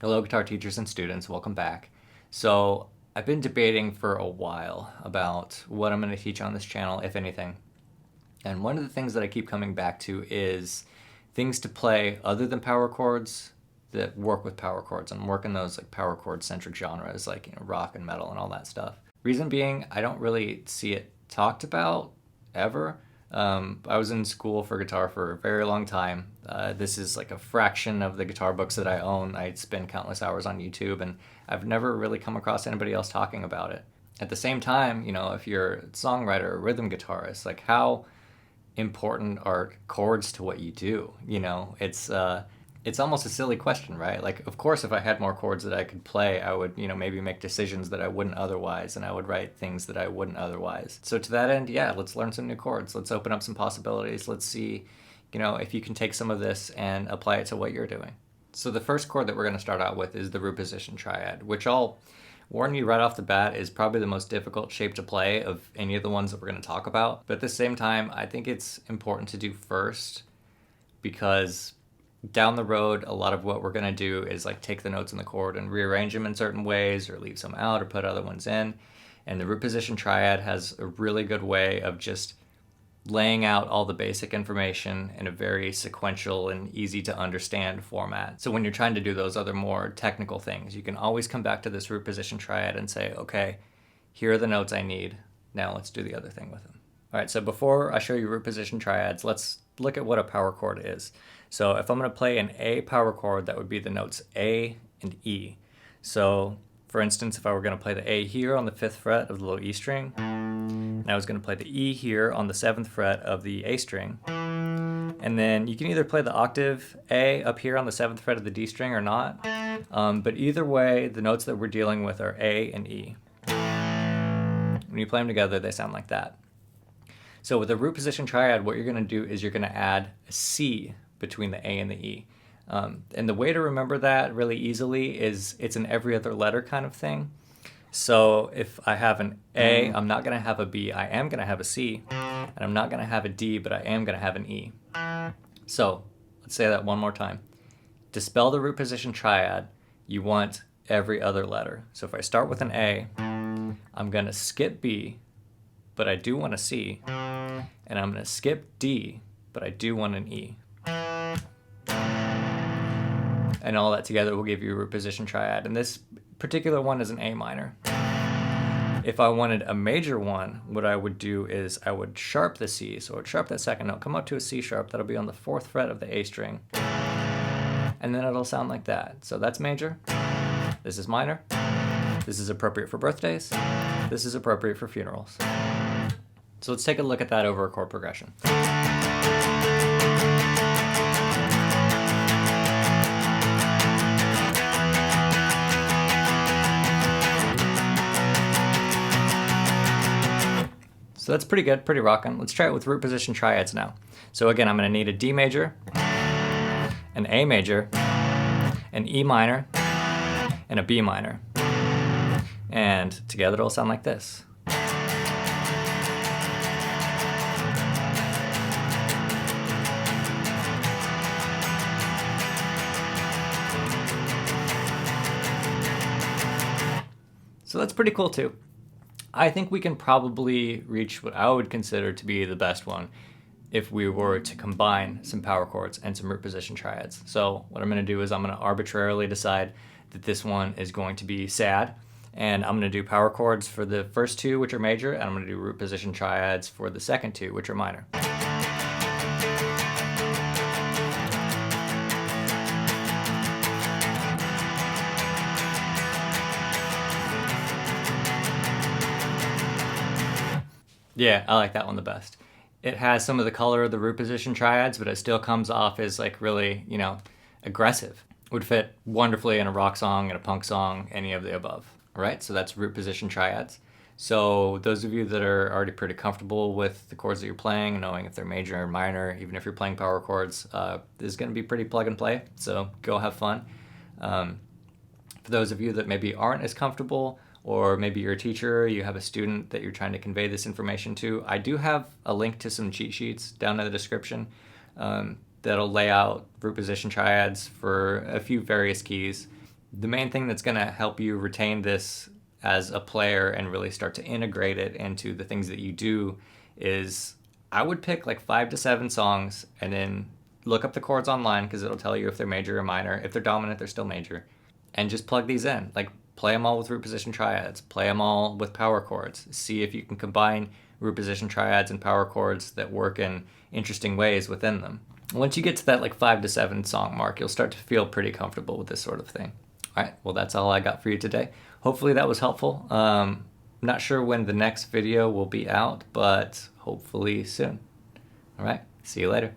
Hello, guitar teachers and students. Welcome back. So, I've been debating for a while about what I'm going to teach on this channel, if anything. And one of the things that I keep coming back to is things to play other than power chords that work with power chords. I'm working those like power chord centric genres like rock and metal and all that stuff. Reason being, I don't really see it talked about ever. I was in school for guitar for a very long time. This is like a fraction of the guitar books that I own. I spend countless hours on YouTube, and I've never really come across anybody else talking about it. At the same time, if you're a songwriter or rhythm guitarist, like how important are chords to what you do? It's almost a silly question, right? Like, of course, if I had more chords that I could play, I would, maybe make decisions that I wouldn't otherwise, and I would write things that I wouldn't otherwise. So to that end, yeah, let's learn some new chords. Let's open up some possibilities. Let's see, if you can take some of this and apply it to what you're doing. So the first chord that we're going to start out with is the root position triad, which I'll warn you right off the bat is probably the most difficult shape to play of any of the ones that we're going to talk about. But at the same time, I think it's important to do first because down the road, a lot of what we're going to do is like take the notes in the chord and rearrange them in certain ways or leave some out or put other ones in. And the root position triad has a really good way of just laying out all the basic information in a very sequential and easy to understand format. So when you're trying to do those other more technical things, you can always come back to this root position triad and say, okay, here are the notes I need. Now let's do the other thing with them. All right, so before I show you root position triads, let's look at what a power chord is. So if I'm going to play an A power chord, that would be the notes A and E. So for instance, if I were going to play the A here on the 5th fret of the low E string, and I was going to play the E here on the 7th fret of the A string, and then you can either play the octave A up here on the 7th fret of the D string or not, but either way, the notes that we're dealing with are A and E. When you play them together, they sound like that. So with the root position triad, what you're going to do is you're going to add a C between the A and the E. And the way to remember that really easily is it's an every other letter kind of thing. So if I have an A, I'm not going to have a B, I am going to have a C, and I'm not going to have a D, but I am going to have an E. So let's say that one more time. To spell the root position triad, you want every other letter. So if I start with an A, I'm going to skip B, but I do want a C, and I'm going to skip D, but I do want an E. And all that together will give you a root position triad. And this particular one is an A minor. If I wanted a major one, what I would do is I would sharp the C. So I would sharp that second note, come up to a C sharp. That'll be on the 4th fret of the A string. And then it'll sound like that. So that's major. This is minor. This is appropriate for birthdays. This is appropriate for funerals. So let's take a look at that over a chord progression. So that's pretty good, pretty rockin'. Let's try it with root position triads now. So again, I'm going to need a D major, an A major, an E minor, and a B minor. And together it'll sound like this. So that's pretty cool too. I think we can probably reach what I would consider to be the best one if we were to combine some power chords and some root position triads. So what I'm going to do is I'm going to arbitrarily decide that this one is going to be sad, and I'm going to do power chords for the first two, which are major, and I'm going to do root position triads for the second two, which are minor. Yeah, I like that one the best. It has some of the color of the root position triads, but it still comes off as like really, aggressive. Would fit wonderfully in a rock song, in a punk song, any of the above. All right, so that's root position triads. So those of you that are already pretty comfortable with the chords that you're playing, knowing if they're major or minor, even if you're playing power chords, this is going to be pretty plug and play, so go have fun. For those of you that maybe aren't as comfortable, or maybe you're a teacher, you have a student that you're trying to convey this information to, I do have a link to some cheat sheets down in the description that'll lay out root position triads for a few various keys. The main thing that's going to help you retain this as a player and really start to integrate it into the things that you do is I would pick like 5 to 7 songs and then look up the chords online because it'll tell you if they're major or minor. If they're dominant, they're still major. And just plug these in. Like play them all with root position triads, play them all with power chords. See if you can combine root position triads and power chords that work in interesting ways within them. Once you get to that like 5 to 7 song mark, you'll start to feel pretty comfortable with this sort of thing. All right, well, that's all I got for you today. Hopefully that was helpful. Not sure when the next video will be out, but hopefully soon. All right, see you later.